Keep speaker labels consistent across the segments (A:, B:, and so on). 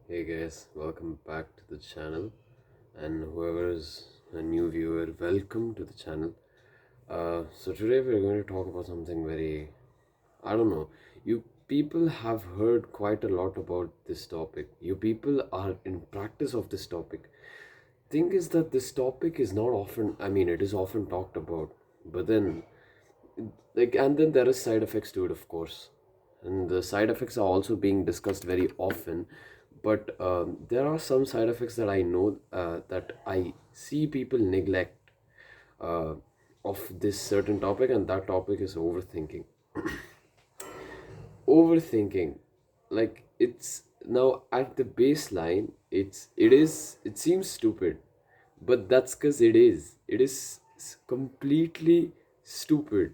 A: Hey guys, welcome back to the channel, and whoever is a new viewer, welcome to the channel. So today we're going to talk about something very, I don't know, you people have heard quite a lot about this topic. You people are in practice of this topic. Thing is that this topic is not often, it is often talked about, but then and then there is side effects to it, of course, and the side effects are also being discussed very often. But there are some side effects that I know, that I see people neglect, uh, of this certain topic, and that topic is overthinking. Overthinking, like, it's now at the baseline, it seems stupid, but that's because it is completely stupid.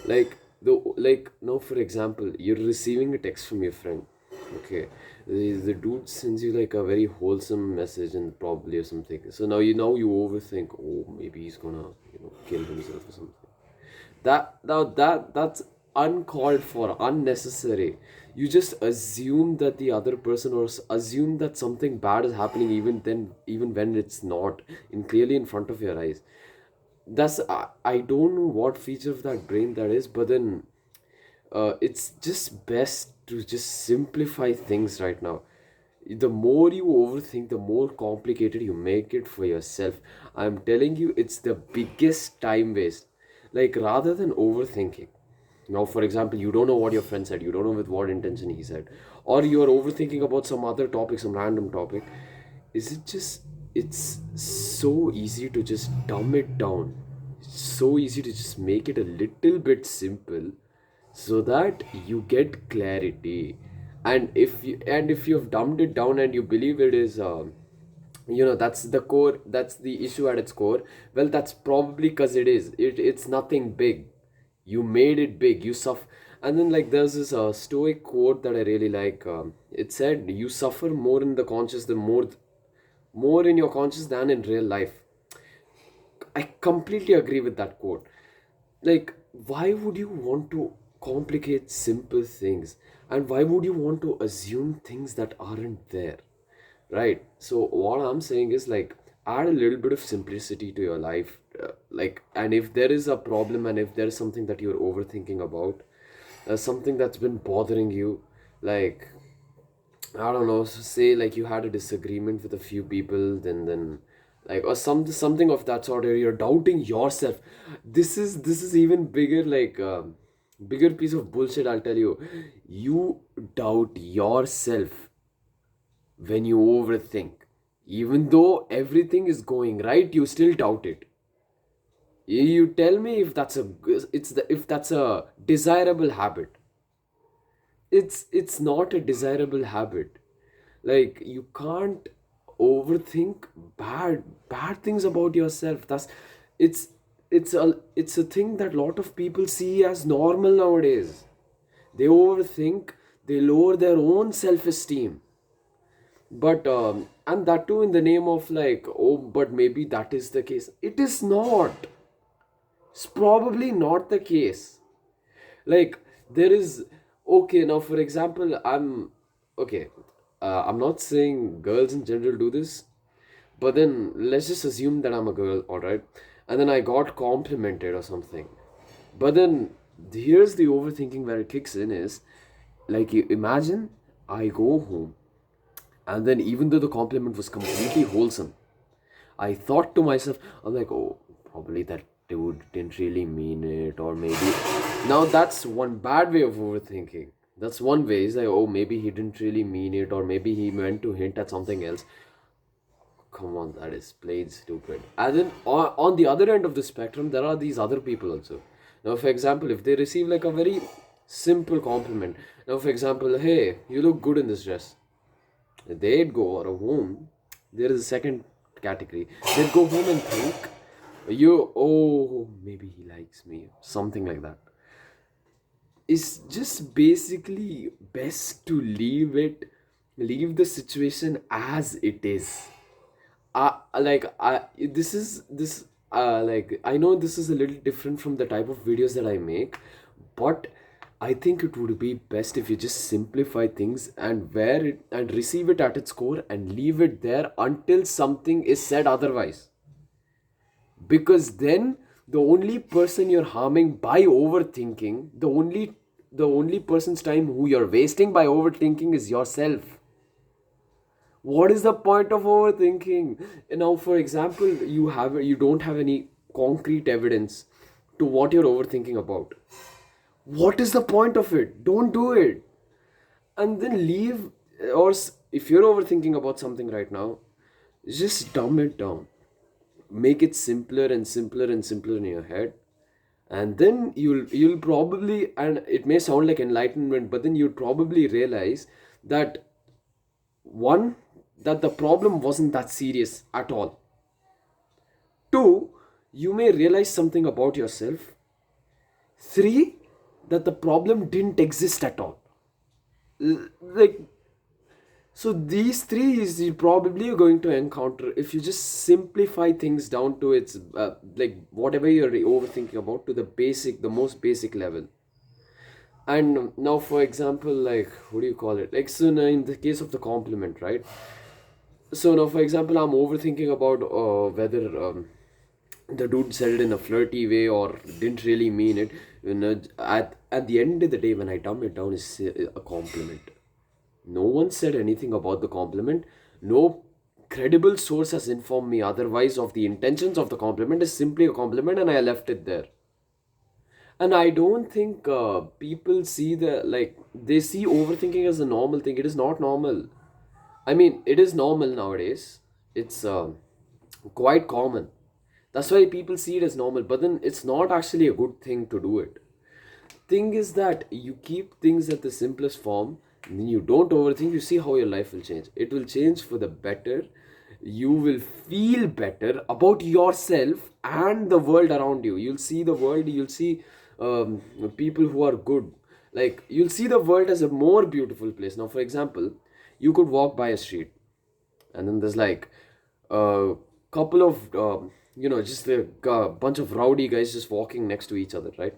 A: Like now, for example, you're receiving a text from your friend. Okay, the dude sends you like a very wholesome message, and probably or something. So now you overthink, oh, maybe he's gonna kill himself or something. That's uncalled for, unnecessary. You just assume that the other person, or assume that something bad is happening, even when it's not in clearly in front of your eyes. I don't know what feature of that brain that is, but then it's just best to just simplify things right now. The more you overthink, the more complicated you make it for yourself. I'm telling you, it's the biggest time waste. Like, rather than overthinking, now for example, you don't know what your friend said, you don't know with what intention he said, or you're overthinking about some other topic, some random topic. Is it just It's so easy to just dumb it down. It's so easy to just make it a little bit simple, so that you get clarity. And if you've dumbed it down and you believe it is, that's the core, that's the issue at its core. Well, that's probably because it's nothing big. You made it big, you suffer. And then, like, there's this stoic quote that I really like. It said, you suffer more in the conscious, the more in your conscious than in real life. I completely agree with that quote. Like, why would you want to complicate simple things, and why would you want to assume things that aren't there? Right? So what I'm saying is, like, add a little bit of simplicity to your life. And if there is a problem, and if there is something that you're overthinking about, something that's been bothering you, like, I don't know, so say like you had a disagreement with a few people, then like, or something of that sort, or you're doubting yourself. This is even bigger, like, bigger piece of bullshit, I'll tell you. You doubt yourself when you overthink. Even though everything is going right, you still doubt it. You tell me if if that's a desirable habit. It's not a desirable habit. Like, you can't overthink bad things about yourself. It's it's a thing that a lot of people see as normal nowadays. They overthink, they lower their own self-esteem. But and that too in the name of, like, oh, but maybe that is the case. It is not. It's probably not the case. Like, there is, okay, now for example, okay, I'm not saying girls in general do this, but then let's just assume that I'm a girl, all right, and then I got complimented or something. But then here's the overthinking where it kicks in is, like, you imagine I go home, and then even though the compliment was completely wholesome, I thought to myself, I'm like, oh, probably that dude didn't really mean it, or maybe. Now, that's one bad way of overthinking. That's one way. Is like, oh, maybe he didn't really mean it, or maybe he meant to hint at something else. Come on, that is plain stupid. And then on the other end of the spectrum, there are these other people also. Now, for example, if they receive like a very simple compliment, now, for example, hey, you look good in this dress, they'd go or home. There is a second category. They'd go home and think, oh, maybe he likes me, something like that. It's just basically best to leave the situation as it is. This is this like, I know this is a little different from the type of videos that I make, but I think it would be best if you just simplify things and wear it and receive it at its core and leave it there until something is said otherwise. Because then the only person you're harming by overthinking, the only person's time who you're wasting by overthinking is yourself. What is the point of overthinking? Now, for example, you don't have any concrete evidence to what you're overthinking about. What is the point of it? Don't do it. And then leave, if you're overthinking about something right now, just dumb it down. Make it simpler and simpler and simpler in your head. And then you'll probably, and it may sound like enlightenment, but then you'll probably realize that, one, that the problem wasn't that serious at all. Two, you may realize something about yourself. Three, that the problem didn't exist at all. Like, so these three is you probably are going to encounter if you just simplify things down to its like whatever you're overthinking about, to the most basic level. And now, for example, like, what do you call it? Like, so now in the case of the compliment, right? So now, for example, I'm overthinking about whether the dude said it in a flirty way or didn't really mean it. At the end of the day, when I dumb it down, it's a compliment. No one said anything about the compliment. No credible source has informed me otherwise of the intentions of the compliment. Is simply a compliment, and I left it there. And I don't think people see they see overthinking as a normal thing. It is not normal. I mean, it is normal nowadays. It's quite common. That's why people see it as normal. But then it's not actually a good thing to do it. Thing is that you keep things at the simplest form, and then you don't overthink. You see how your life will change. It will change for the better. You will feel better about yourself and the world around you. You'll see the world, you'll see people who are good. Like, you'll see the world as a more beautiful place. Now, for example, you could walk by a street, and then there's like a couple of just a bunch of rowdy guys just walking next to each other, right?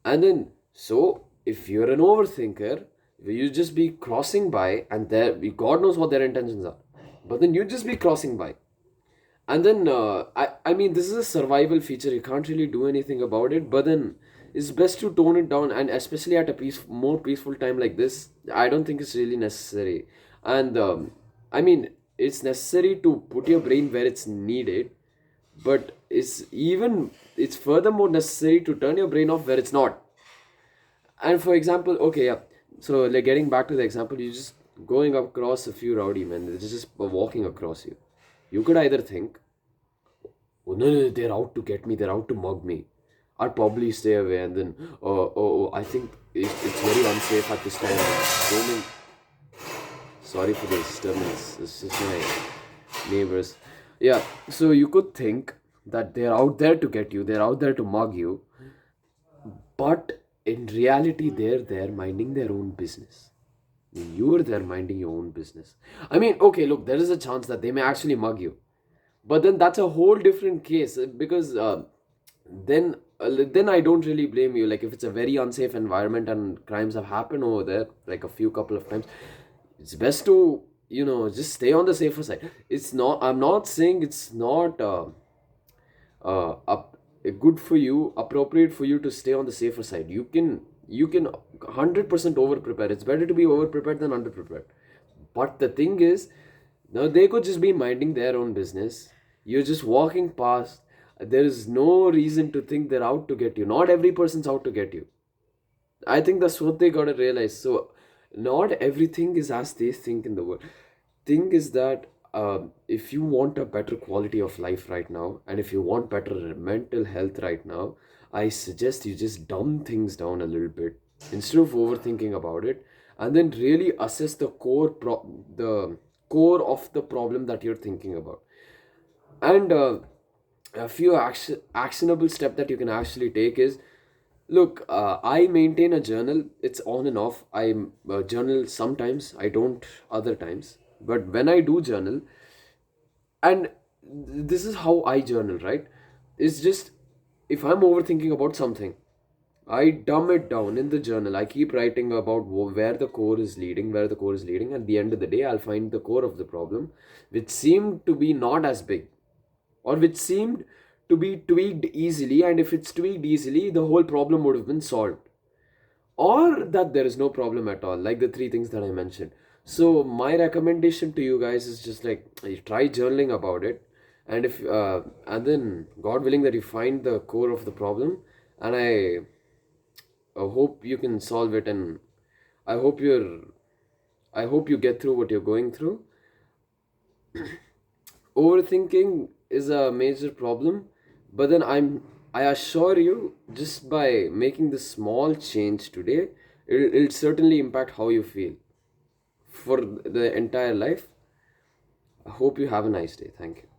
A: And then, so if you're an overthinker, you just be crossing by, and there, God knows what their intentions are, but then you just be crossing by. And then, I mean, this is a survival feature. You can't really do anything about it, but then it's best to tone it down, and especially at a more peaceful time like this, I don't think it's really necessary. And I mean, it's necessary to put your brain where it's needed, but it's furthermore necessary to turn your brain off where it's not. And for example, okay, yeah. So, like, getting back to the example, you just going across a few rowdy men, they're just walking across you. You could either think, oh no, no, they're out to get me, they're out to mug me. I'd probably stay away, and then, I think it's very unsafe at this time. Roaming. Sorry for the disturbance. This is my neighbors. Yeah, so you could think that they're out there to get you, they're out there to mug you, but in reality, they're there minding their own business. You're there minding your own business. I mean, okay, look, there is a chance that they may actually mug you, but then that's a whole different case, because then I don't really blame you. Like, if it's a very unsafe environment and crimes have happened over there, like a few couple of times, it's best to just stay on the safer side. It's not. I'm not saying it's not up good for you, appropriate for you to stay on the safer side. You can 100% over prepare. It's better to be over prepared than under prepared. But the thing is, now they could just be minding their own business. You're just walking past. There is no reason to think they're out to get you. Not every person's out to get you. I think that's what they gotta realize. So, not everything is as they think in the world. Thing is that if you want a better quality of life right now, and if you want better mental health right now, I suggest you just dumb things down a little bit instead of overthinking about it, and then really assess the core of the problem that you're thinking about. And a few actionable step that you can actually take is, look, I maintain a journal. It's on and off. I journal sometimes, I don't other times. But when I do journal, and this is how I journal, right? It's just, if I'm overthinking about something, I dumb it down in the journal. I keep writing about where the core is leading, where the core is leading. At the end of the day, I'll find the core of the problem, which seemed to be not as big, or which seemed to be tweaked easily. And if it's tweaked easily, the whole problem would have been solved, or that there is no problem at all, like the three things that I mentioned. So my recommendation to you guys is just like, you try journaling about it, and if and then God willing that you find the core of the problem, and I hope you can solve it, and I hope you're I hope you get through what you're going through. Overthinking is a major problem, but then I assure you, just by making this small change today, it'll certainly impact how you feel for the entire life. I hope you have a nice day. Thank you.